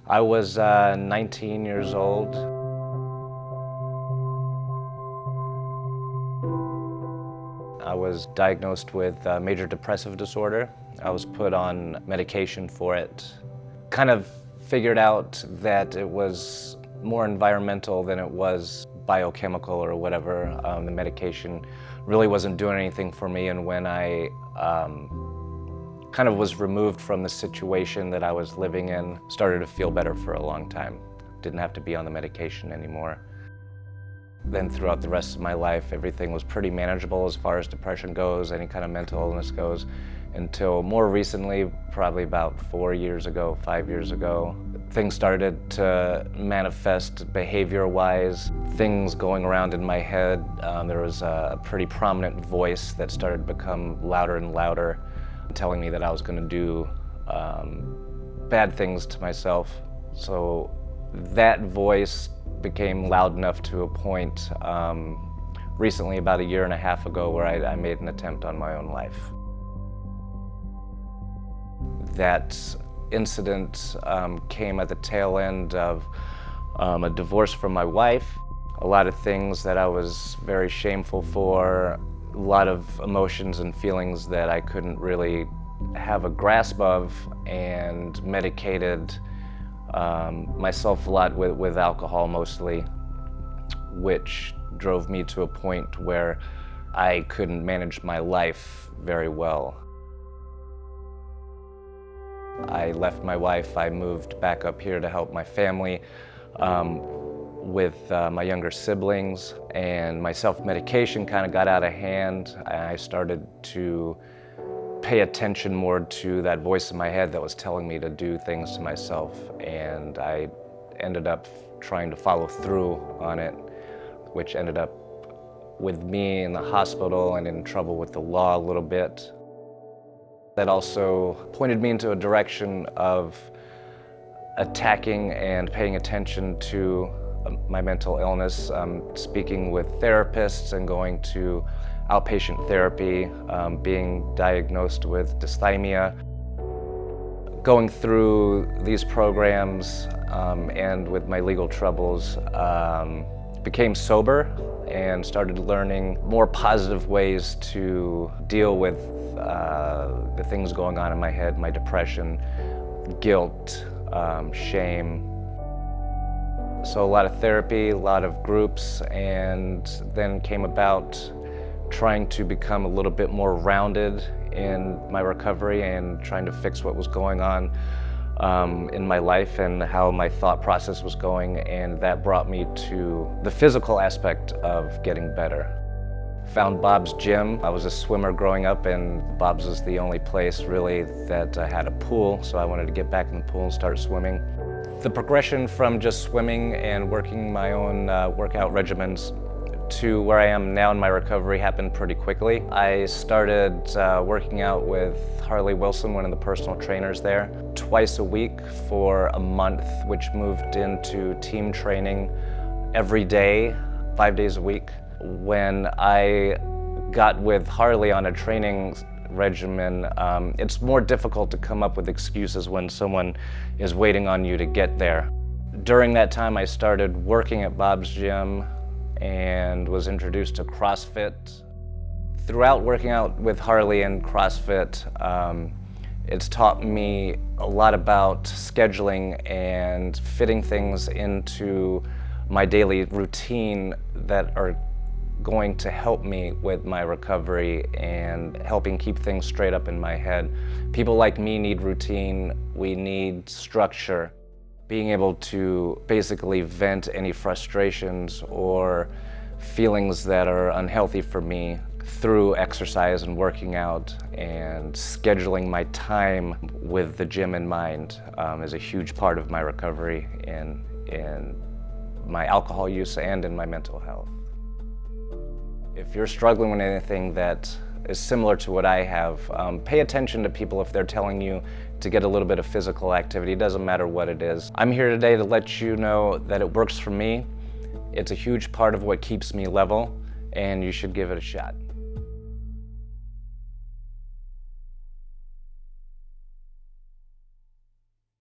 I was 19 years old. I was diagnosed with major depressive disorder. I was put on medication for it. Kind of figured out that it was more environmental than it was biochemical or whatever. The medication really wasn't doing anything for me, and when I kind of was removed from the situation that I was living in, started to feel better for a long time. Didn't have to be on the medication anymore. Then throughout the rest of my life, everything was pretty manageable as far as depression goes, any kind of mental illness goes, until more recently, probably about 4 years ago, 5 years ago, things started to manifest behavior-wise, things going around in my head. There was a pretty prominent voice that started to become louder and louder, telling me that I was going to do bad things to myself. So that voice became loud enough to a point recently, about 1.5 years ago, where I made an attempt on my own life. That incident came at the tail end of a divorce from my wife. A lot of things that I was very shameful for, a lot of emotions and feelings that I couldn't really have a grasp of, and medicated myself a lot with alcohol mostly, which drove me to a point where I couldn't manage my life very well. I left my wife, I moved back up here to help my family with my younger siblings, and my self-medication kind of got out of hand. I started to pay attention more to that voice in my head that was telling me to do things to myself, and I ended up trying to follow through on it, which ended up with me in the hospital and in trouble with the law a little bit. That also pointed me into a direction of attacking and paying attention to my mental illness, speaking with therapists and going to outpatient therapy, being diagnosed with dysthymia. Going through these programs and with my legal troubles, became sober and started learning more positive ways to deal with the things going on in my head, my depression, guilt, shame. So a lot of therapy, a lot of groups, and then came about trying to become a little bit more rounded in my recovery and trying to fix what was going on in my life and how my thought process was going, and that brought me to the physical aspect of getting better. Found Bob's Gym. I was a swimmer growing up, and Bob's was the only place really that had a pool, so I wanted to get back in the pool and start swimming. The progression from just swimming and working my own workout regimens to where I am now in my recovery happened pretty quickly. I started working out with Harley Wilson, one of the personal trainers there, twice a week for a month, which moved into team training every day, 5 days a week. When I got with Harley on a training regimen, it's more difficult to come up with excuses when someone is waiting on you to get there. During that time, I started working at Bob's Gym and was introduced to CrossFit. Throughout working out with Harley and CrossFit, it's taught me a lot about scheduling and fitting things into my daily routine that are going to help me with my recovery and helping keep things straight up in my head. People like me need routine, we need structure. Being able to basically vent any frustrations or feelings that are unhealthy for me through exercise and working out, and scheduling my time with the gym in mind is a huge part of my recovery in my alcohol use and in my mental health. If you're struggling with anything that is similar to what I have, pay attention to people if they're telling you to get a little bit of physical activity. It doesn't matter what it is. I'm here today to let you know that it works for me. It's a huge part of what keeps me level, and you should give it a shot.